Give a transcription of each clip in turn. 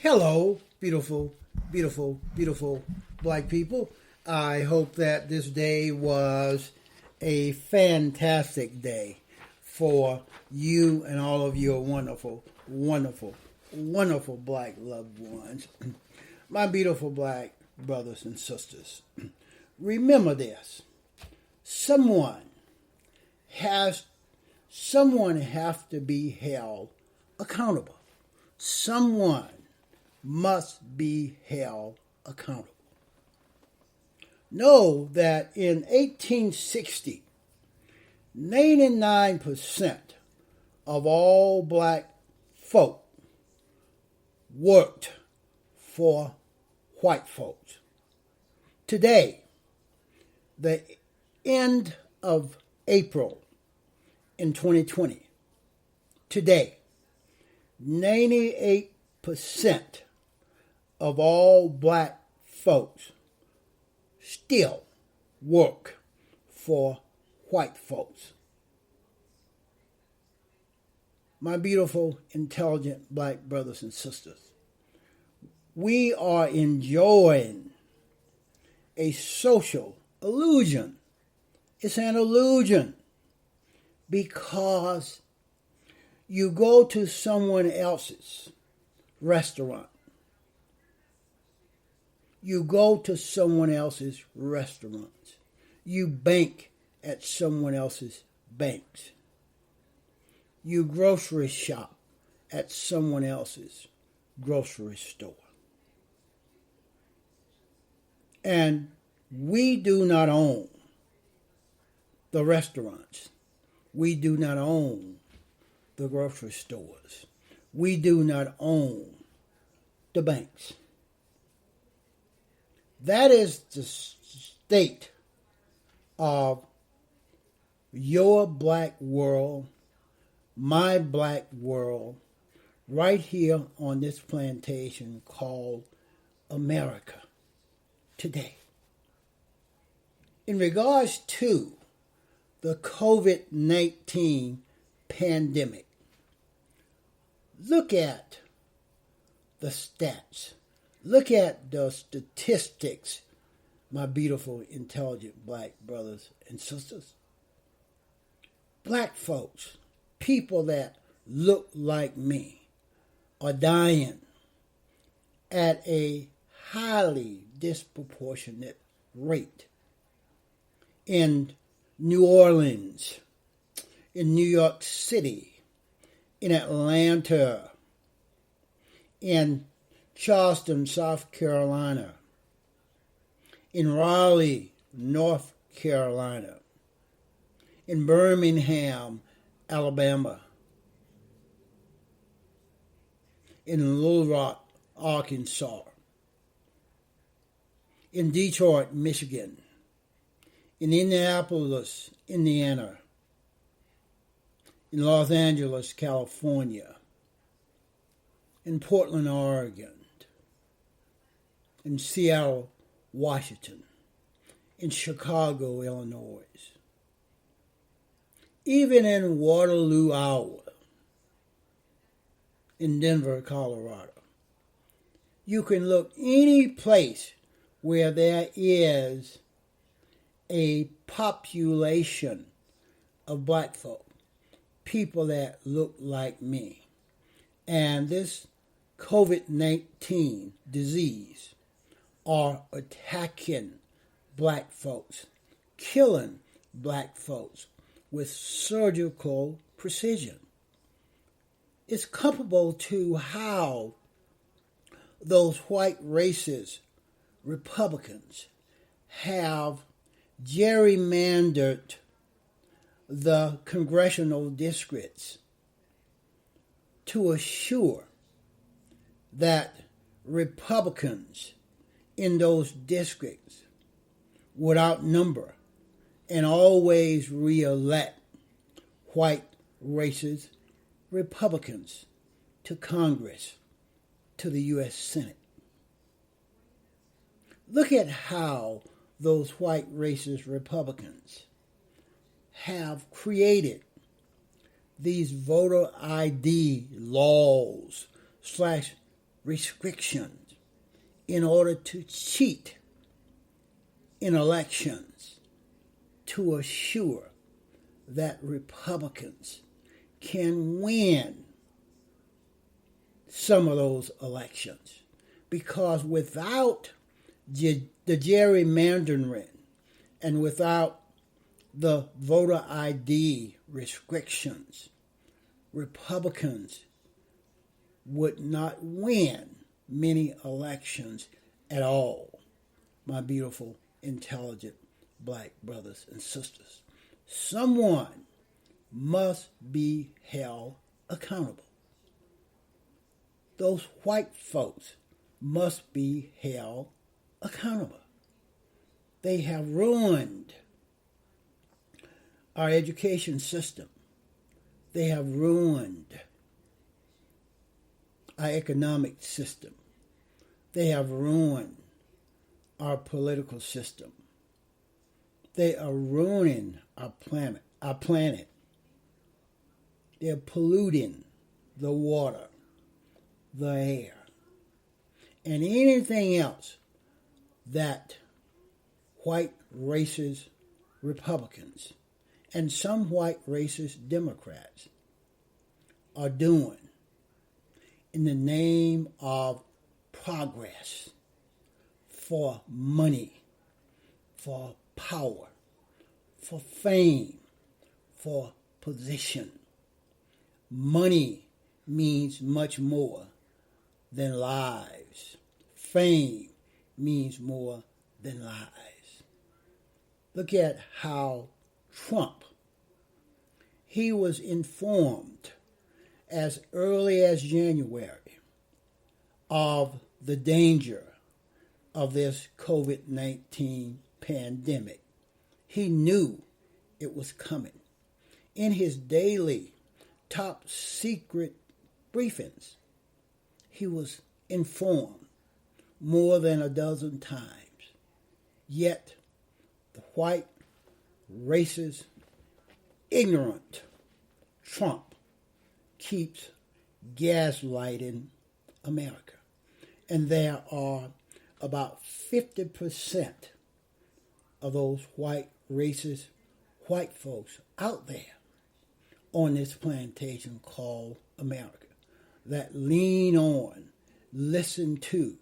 Hello, beautiful, beautiful, beautiful black people. I hope that this day was a fantastic day for you and all of your wonderful, wonderful, wonderful black loved ones. My beautiful black brothers and sisters. Remember this. Someone has someone have to be held accountable. Someone must be held accountable. Know that in 1860, 99% of all black folk worked for white folks. Today, the end of April in 2020, today, 98% of all black folks still work for white folks. My beautiful, intelligent black brothers and sisters, we are enjoying a social illusion. It's an illusion because you go to someone else's restaurant. You go to someone else's restaurant. You bank at someone else's banks. You grocery shop at someone else's grocery store. And we do not own the restaurants. We do not own the grocery stores. We do not own the banks. That is the state of your black world, my black world, right here on this plantation called America today. In regards to the COVID-19 pandemic, look at the stats. Look at the statistics, my beautiful, intelligent black brothers and sisters. Black folks, people that look like me, are dying at a highly disproportionate rate. In New Orleans, in New York City, in Atlanta, in Charleston, South Carolina, in Raleigh, North Carolina, in Birmingham, Alabama, in Little Rock, Arkansas, in Detroit, Michigan, in Indianapolis, Indiana, in Los Angeles, California, in Portland, Oregon, in Seattle, Washington, in Chicago, Illinois, even in Waterloo, Iowa, in Denver, Colorado. You can look any place where there is a population of black folk, people that look like me. And this COVID-19 disease are attacking black folks, killing black folks with surgical precision. It's comparable to how those white racist Republicans have gerrymandered the congressional districts to assure that Republicans in those districts would outnumber and always re-elect white racist Republicans to Congress, to the U.S. Senate. Look at how those white racist Republicans have created these voter ID laws / restrictions in order to cheat in elections to assure that Republicans can win some of those elections. Because without the gerrymandering and without the voter ID restrictions, Republicans would not win many elections at all, my beautiful, intelligent black brothers and sisters. Someone must be held accountable. Those white folks must be held accountable. They have ruined our education system. They have ruined our economic system. They have ruined our political system. They are ruining our planet. They're polluting the water, the air, and anything else that white racist Republicans and some white racist Democrats are doing in the name of progress, for money, for power, for fame, for position. Money means much more than lives. Fame means more than lives. Look at how Trump, he was informed as early as January of the danger of this COVID-19 pandemic. He knew it was coming. In his daily top secret briefings, he was informed more than a dozen times. Yet, the white, racist, ignorant Trump keeps gaslighting America. And there are about 50% of those white, racist, white folks out there on this plantation called America that lean on, listen to,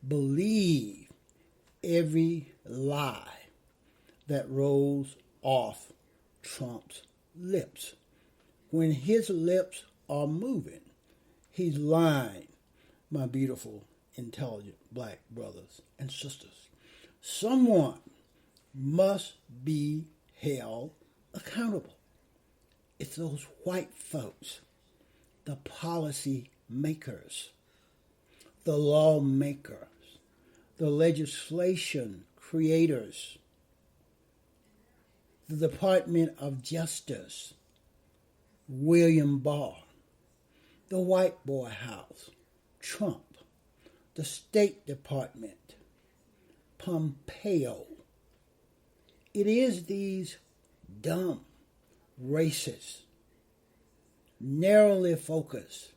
believe every lie that rolls off Trump's lips. When his lips are moving, he's lying, my beautiful, intelligent black brothers and sisters. Someone must be held accountable. It's those white folks, the policy makers, the lawmakers, the legislation creators, the Department of Justice, William Barr, the White Boy House, Trump, the State Department, Pompeo. It is these dumb, racist, narrowly focused,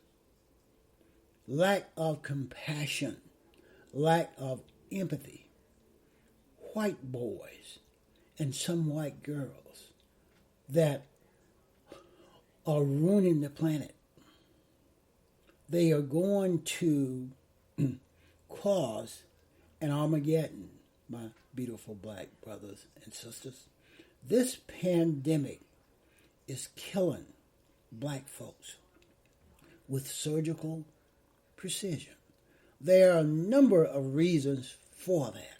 lack of compassion, lack of empathy, white boys and some white girls that are ruining the planet. They are going to cause an Armageddon, my beautiful black brothers and sisters. This pandemic is killing black folks with surgical precision. There are a number of reasons for that.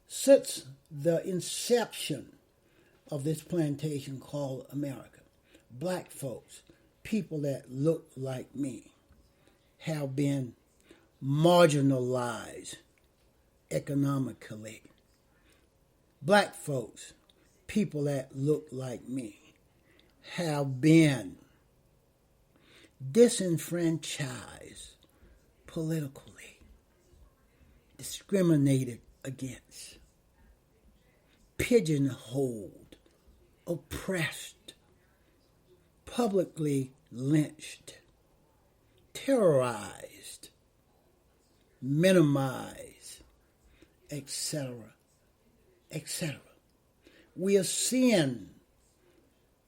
Since the inception of this plantation called America, black folks, people that look like me, have been marginalized economically. Black folks, people that look like me, have been disenfranchised politically, discriminated against, pigeonholed, oppressed, publicly lynched, terrorized, minimize, etc., etc. We are seeing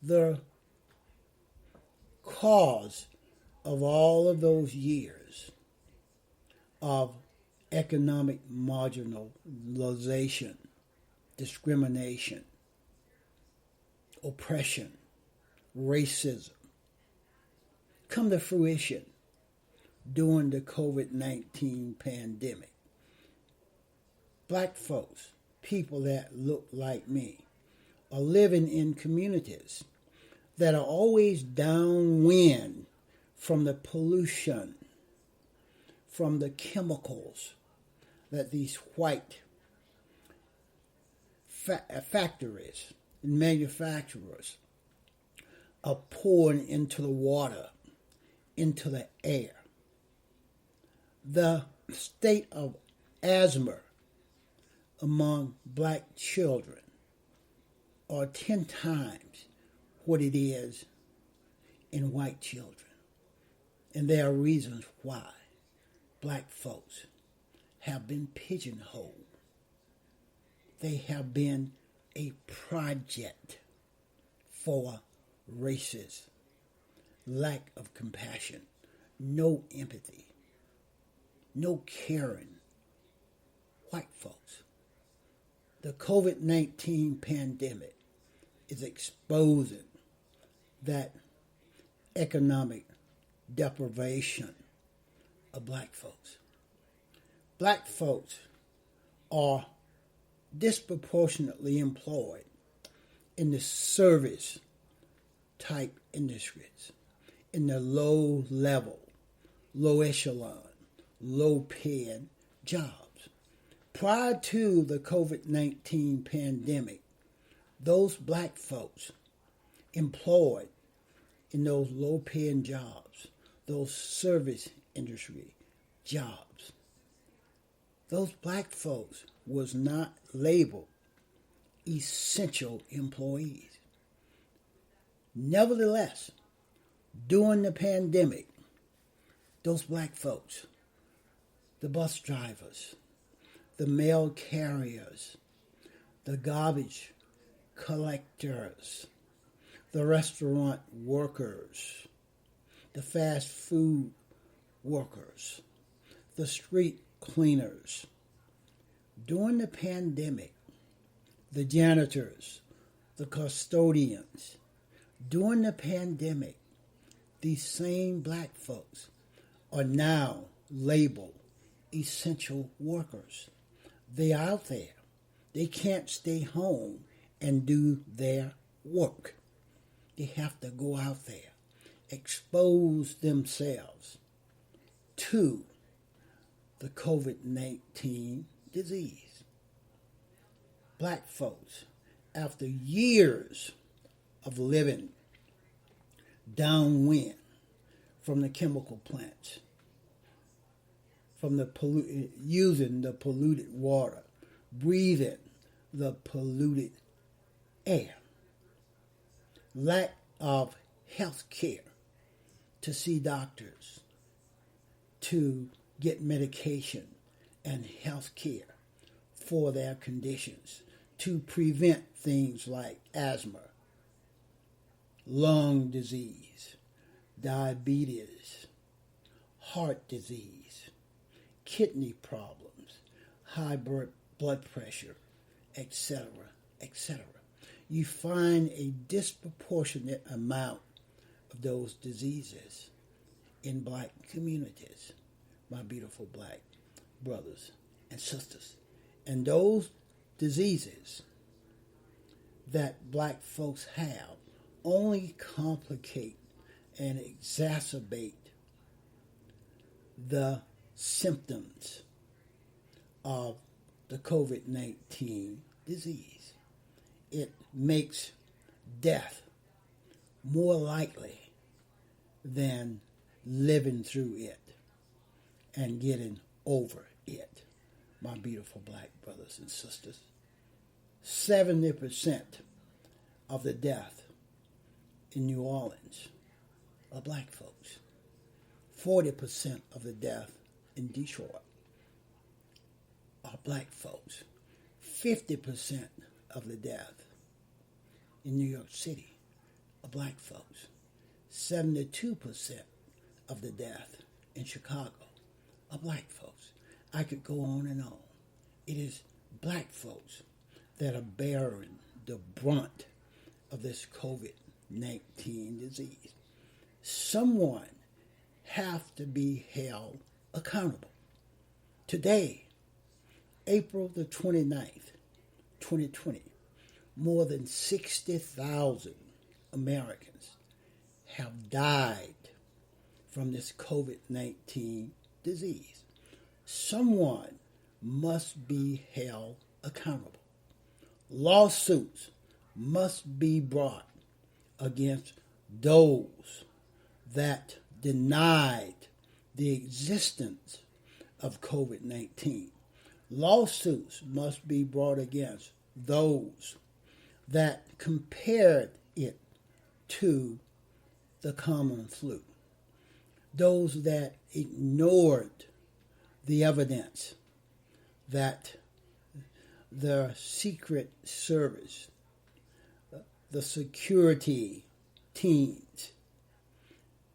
the cause of all of those years of economic marginalization, discrimination, oppression, racism come to fruition during the COVID-19 pandemic. Black folks, people that look like me, are living in communities that are always downwind from the pollution, from the chemicals that these white factories and manufacturers are pouring into the water, into the air. The state of asthma among black children are 10 times what it is in white children. And there are reasons why black folks have been pigeonholed. They have been a project for racism, lack of compassion, no empathy, no caring white folks. The COVID-19 pandemic is exposing that economic deprivation of black folks. Black folks are disproportionately employed in the service type industries, in the low level, low echelon, low paying jobs. Prior to the COVID-19 pandemic, those black folks employed in those low paying jobs, those service industry jobs, those black folks was not labeled essential employees. Nevertheless, during the pandemic, those black folks, the bus drivers, the mail carriers, the garbage collectors, the restaurant workers, the fast food workers, the street cleaners. During the pandemic, the janitors, the custodians. During the pandemic, these same black folks are now labeled essential workers. They're out there. They can't stay home and do their work. They have to go out there, expose themselves to the COVID-19 disease. Black folks, after years of living downwind from the chemical plants, from the using the polluted water, breathing the polluted air, lack of health care to see doctors, to get medication and health care for their conditions, to prevent things like asthma, lung disease, diabetes, heart disease, kidney problems, high blood pressure, etc., etc. You find a disproportionate amount of those diseases in black communities, my beautiful black brothers and sisters. And those diseases that black folks have only complicate and exacerbate the symptoms of the COVID-19 disease. It makes death more likely than living through it and getting over it, my beautiful black brothers and sisters. 70% of the death in New Orleans are black folks. 40% of the death in Detroit are black folks. 50% of the death in New York City are black folks. 72% of the death in Chicago are black folks. I could go on and on. It is black folks that are bearing the brunt of this COVID-19 disease. Someone have to be held accountable. Today, April the 29th, 2020, more than 60,000 Americans have died from this COVID-19 disease. Someone must be held accountable. Lawsuits must be brought against those that denied the existence of COVID-19. Lawsuits must be brought against those that compared it to the common flu, those that ignored the evidence that the Secret Service, the security teams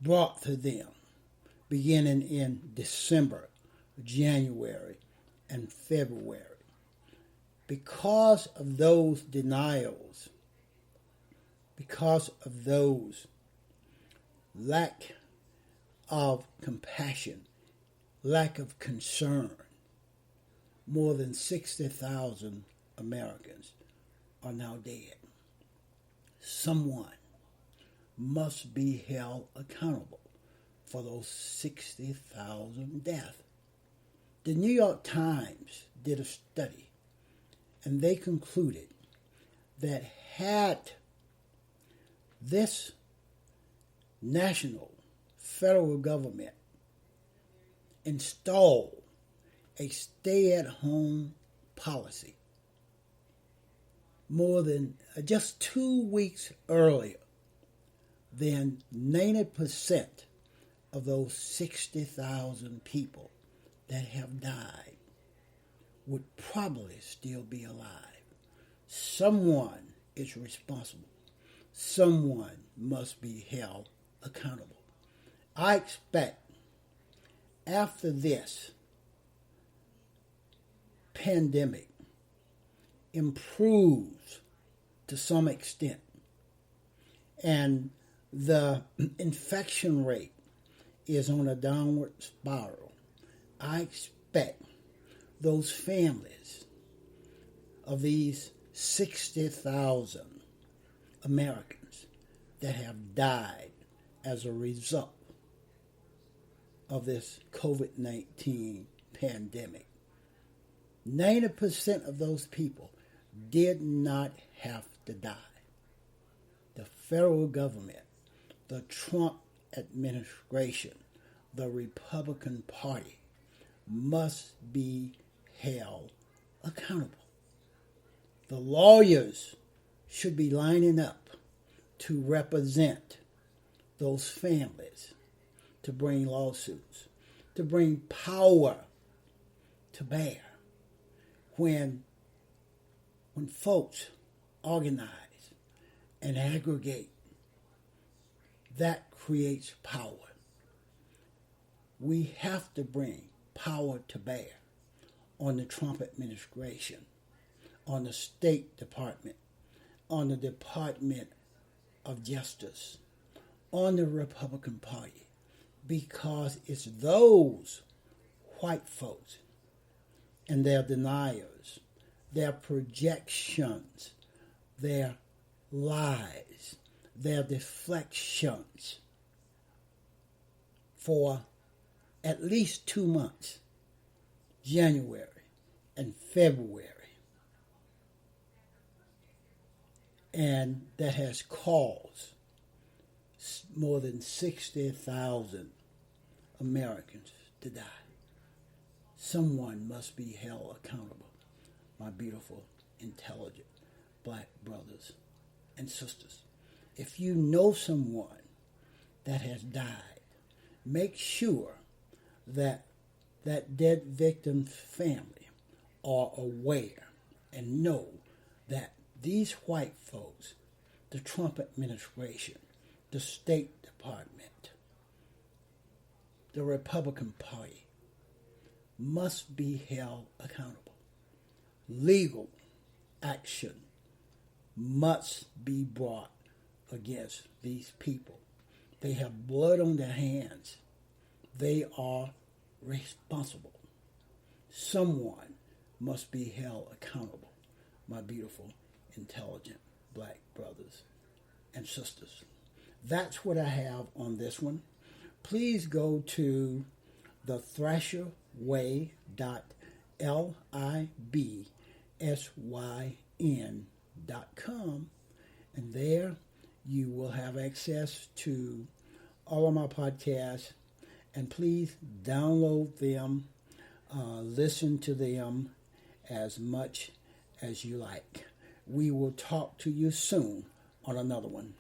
brought to them beginning in December, January, and February. Because of those denials, because of those lack of compassion, lack of concern, more than 60,000 Americans are now dead. Someone must be held accountable for those 60,000 deaths. The New York Times did a study, and they concluded that had this national federal government installed a stay-at-home policy more than just 2 weeks earlier, then 90% of those 60,000 people that have died would probably still be alive. Someone is responsible. Someone must be held accountable. I expect after this pandemic improves to some extent and the infection rate is on a downward spiral, I expect those families of these 60,000 Americans that have died as a result of this COVID-19 pandemic, 90% of those people did not have to die. The federal government, the Trump administration, the Republican Party must be held accountable. The lawyers should be lining up to represent those families, to bring lawsuits, to bring power to bear. When folks organize and aggregate, that creates power. We have to bring power to bear on the Trump administration, on the State Department, on the Department of Justice, on the Republican Party, because it's those white folks and their deniers, their projections, their lies, their deflections for at least 2 months, January and February, and that has caused more than 60,000 Americans to die. Someone must be held accountable, my beautiful, intelligent black brothers and sisters. If you know someone that has died, make sure that that dead victim's family are aware and know that these white folks, the Trump administration, the State Department, the Republican Party, must be held accountable. Legal action must be brought against these people. They have blood on their hands. They are responsible. Someone must be held accountable, my beautiful, intelligent black brothers and sisters. That's what I have on this one. Please go to the thrasherway.libsyn.com, and there you will have access to all of my podcasts, and please download them, listen to them as much as you like. We will talk to you soon on another one.